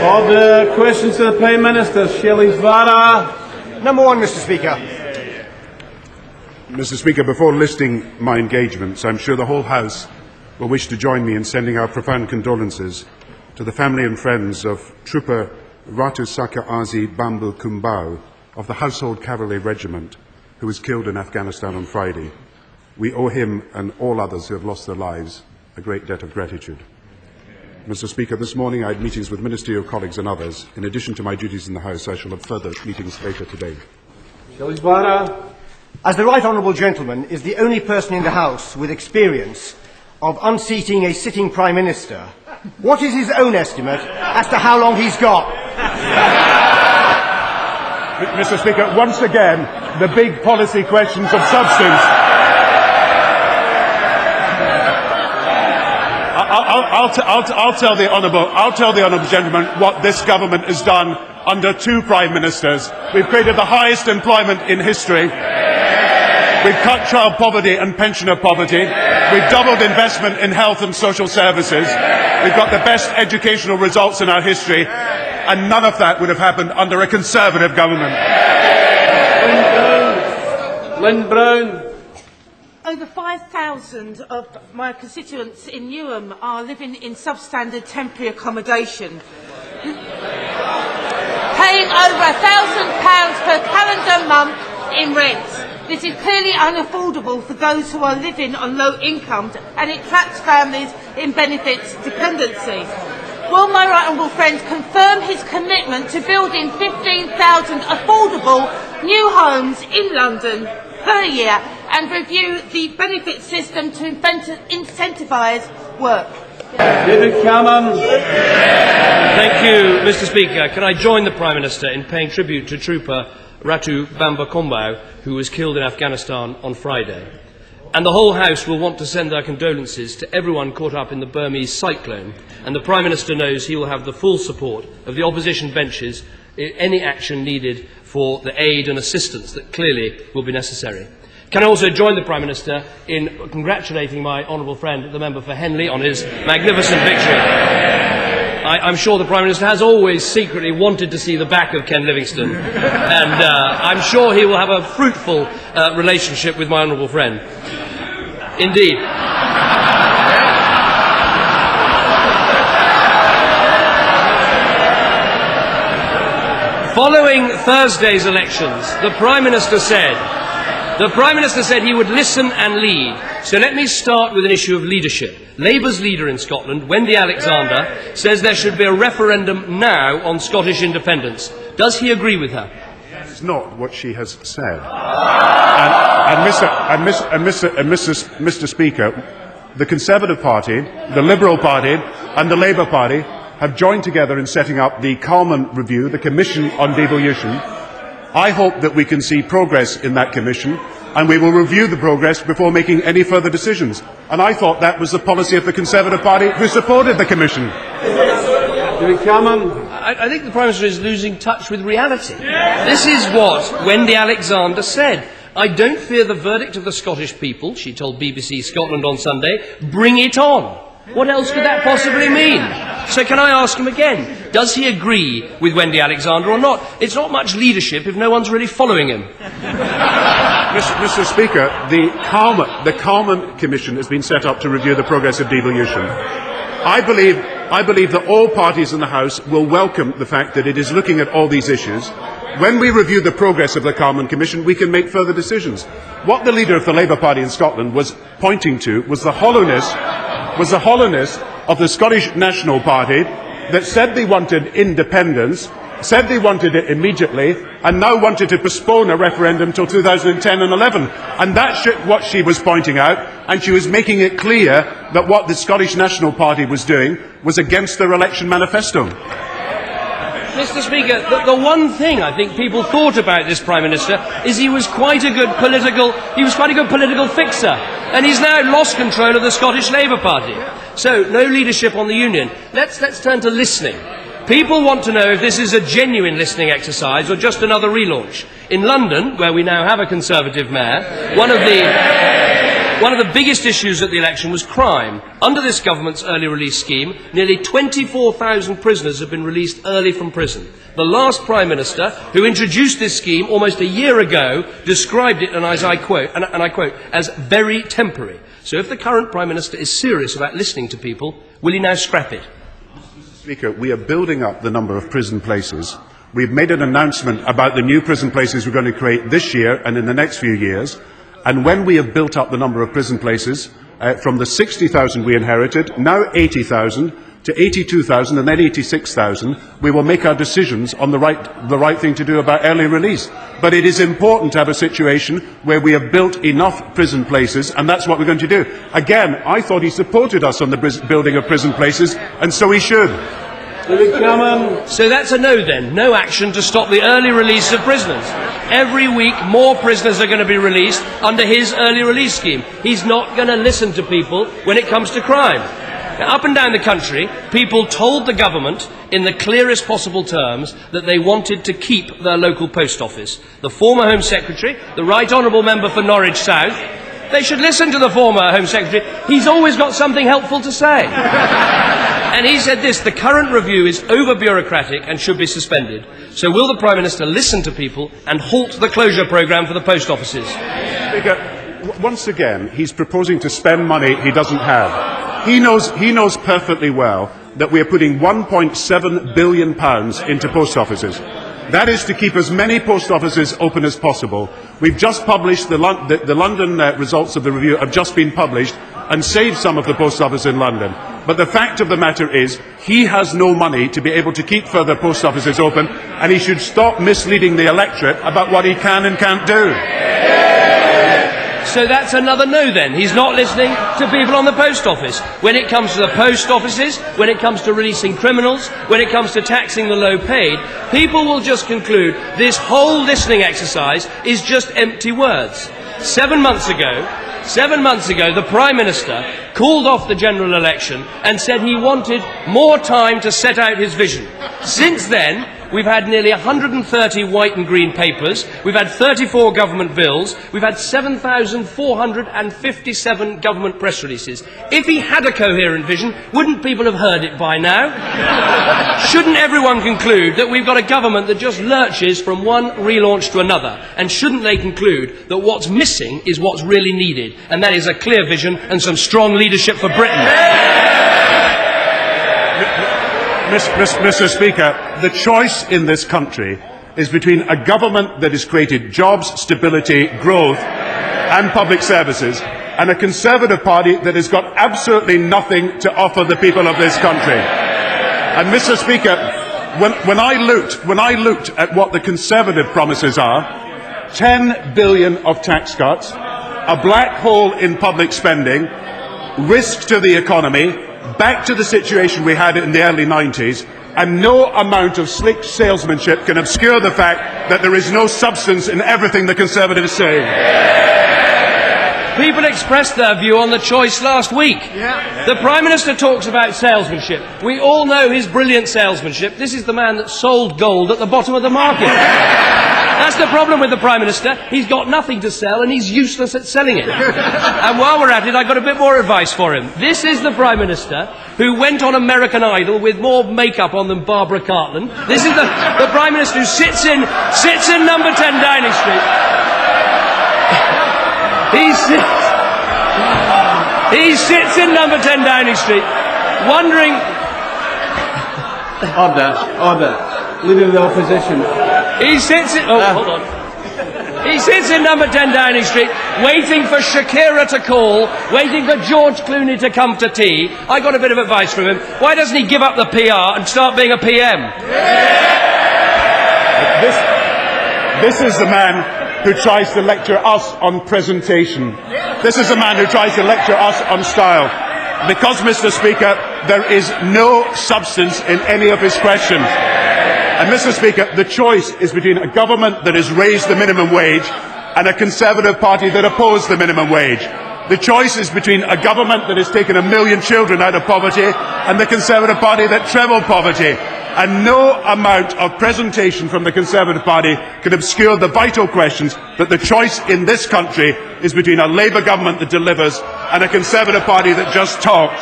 Order. Questions to the Prime Minister. Shelley Svara. Number one, Mr. Speaker. Mr. Speaker, before listing my engagements, I'm sure the whole House will wish to join me in sending our profound condolences to the family and friends of Trooper Ratu Saka-Azi Bambu Kumbau of the Household Cavalry Regiment, who was killed in Afghanistan on Friday. We owe him and all others who have lost their lives a great debt of gratitude. Mr. Speaker, this morning I had meetings with ministerial colleagues and others. In addition to my duties in the House, I shall have further meetings later today. Shelley Svara. As the Right Honourable Gentleman is the only person in the House with experience of unseating a sitting Prime Minister, what is his own estimate as to how long he's got? Mr. Speaker, once again, the big policy questions of substance. I'll tell the honourable gentleman what this government has done under two Prime Ministers. We've created the highest employment in history. We've cut child poverty and pensioner poverty. We've doubled investment in health and social services. We've got the best educational results in our history. And none of that would have happened under a Conservative government. Lynn Brown. Over 5,000 of my constituents in Newham are living in substandard temporary accommodation, paying over £1,000 per calendar month in rent. This is clearly unaffordable for those who are living on low incomes, and it traps families in benefits dependency. Will my right honourable friend confirm his commitment to building 15,000 affordable new homes in London per year and review the benefit system to incentivise work? David Cameron. Thank you, Mr. Speaker. Can I join the Prime Minister in paying tribute to Trooper Ratu Bambakombau, who was killed in Afghanistan on Friday? And the whole House will want to send our condolences to everyone caught up in the Burmese cyclone, and the Prime Minister knows he will have the full support of the opposition benches in any action needed for the aid and assistance that clearly will be necessary. Can I also join the Prime Minister in congratulating my honourable friend, the member for Henley, on his magnificent victory? I'm sure the Prime Minister has always secretly wanted to see the back of Ken Livingstone, and I'm sure he will have a fruitful relationship with my honourable friend. Indeed. Following Thursday's elections, the Prime Minister said he would listen and lead. So let me start with an issue of leadership. Labour's leader in Scotland, Wendy Alexander, says there should be a referendum now on Scottish independence. Does he agree with her? It's not what she has said. Mr. Speaker, the Conservative Party, the Liberal Party and the Labour Party have joined together in setting up the Calman Review, the Commission on Devolution. I hope that we can see progress in that commission, and we will review the progress before making any further decisions. And I thought that was the policy of the Conservative Party, who supported the commission. I think the Prime Minister is losing touch with reality. This is what Wendy Alexander said. I don't fear the verdict of the Scottish people, she told BBC Scotland on Sunday. Bring it on. What else could that possibly mean? So can I ask him again, does he agree with Wendy Alexander or not? It's not much leadership if no one's really following him. Mr. Speaker, the Calman Commission has been set up to review the progress of devolution. I believe that all parties in the House will welcome the fact that it is looking at all these issues. When we review the progress of the Calman Commission, we can make further decisions. What the leader of the Labour Party in Scotland was pointing to was the hollowness of the Scottish National Party that said they wanted independence, said they wanted it immediately, and now wanted to postpone a referendum till 2010 and 11. And that's what she was pointing out, and she was making it clear that what the Scottish National Party was doing was against their election manifesto. Mr. Speaker, the one thing I think people thought about this Prime Minister is he was quite a good political fixer, and he's now lost control of the Scottish Labour Party. So, no leadership on the Union. Let's turn to listening. People want to know if this is a genuine listening exercise or just another relaunch. In London, where we now have a Conservative mayor, one of the One of the biggest issues at the election was crime. Under this government's early release scheme, nearly 24,000 prisoners have been released early from prison. The last Prime Minister, who introduced this scheme almost a year ago, described it, and I quote, as very temporary. So if the current Prime Minister is serious about listening to people, will he now scrap it? Mr. Speaker, we are building up the number of prison places. We've made an announcement about the new prison places we're going to create this year and in the next few years. And when we have built up the number of prison places, from the 60,000 we inherited, now 80,000, to 82,000 and then 86,000, we will make our decisions on the right thing to do about early release. But it is important to have a situation where we have built enough prison places, and that's what we're going to do. Again, I thought he supported us on the building of prison places, and so he should. So that's a no then. No action to stop the early release of prisoners. Every week more prisoners are going to be released under his early release scheme. He's not going to listen to people when it comes to crime. Now, up and down the country, people told the government in the clearest possible terms that they wanted to keep their local post office. The former Home Secretary, the Right Honourable Member for Norwich South, they should listen to the former Home Secretary. He's always got something helpful to say. And he said this: the current review is over-bureaucratic and should be suspended. So will the Prime Minister listen to people and halt the closure programme for the post offices? Speaker, once again, he's proposing to spend money he doesn't have. He knows perfectly well that we are putting £1.7 billion into post offices. That is to keep as many post offices open as possible. We've just published the London results of the review have just been published and saved some of the post office in London. But the fact of the matter is, he has no money to be able to keep further post offices open, and he should stop misleading the electorate about what he can and can't do. So that's another no then. He's not listening to people on the post office. When it comes to the post offices, when it comes to releasing criminals, when it comes to taxing the low paid, people will just conclude this whole listening exercise is just empty words. 7 months ago, the Prime Minister called off the general election and said he wanted more time to set out his vision. Since then, we've had nearly 130 white and green papers, we've had 34 government bills, we've had 7,457 government press releases. If he had a coherent vision, wouldn't people have heard it by now? Shouldn't everyone conclude that we've got a government that just lurches from one relaunch to another? And shouldn't they conclude that what's missing is what's really needed? And that is a clear vision and some strong leadership for Britain. Mr. Speaker, the choice in this country is between a government that has created jobs, stability, growth and public services, and a Conservative Party that has got absolutely nothing to offer the people of this country. And Mr. Speaker, when I looked at what the Conservative promises are, 10 billion of tax cuts, a black hole in public spending, risk to the economy, back to the situation we had in the early 90s, and no amount of slick salesmanship can obscure the fact that there is no substance in everything the Conservatives say. People expressed their view on the choice last week. The Prime Minister talks about salesmanship. We all know his brilliant salesmanship. This is the man that sold gold at the bottom of the market. That's the problem with the Prime Minister. He's got nothing to sell and he's useless at selling it. And while we're at it, I've got a bit more advice for him. This is the Prime Minister who went on American Idol with more makeup on than Barbara Cartland. This is the Prime Minister who sits in number 10 Downing Street. He sits in number 10 Downing Street, wondering... Order. Leader of the opposition. He sits in number 10 Downing Street, waiting for Shakira to call, waiting for George Clooney to come to tea. I got a bit of advice from him. Why doesn't he give up the PR and start being a PM? This is the man who tries to lecture us on presentation. This is the man who tries to lecture us on style. Because, Mr. Speaker, there is no substance in any of his questions. And, Mr. Speaker, the choice is between a government that has raised the minimum wage and a Conservative Party that opposed the minimum wage. The choice is between a government that has taken 1 million children out of poverty and the Conservative Party that trebled poverty. And no amount of presentation from the Conservative Party can obscure the vital questions that the choice in this country is between a Labour government that delivers and a Conservative Party that just talks.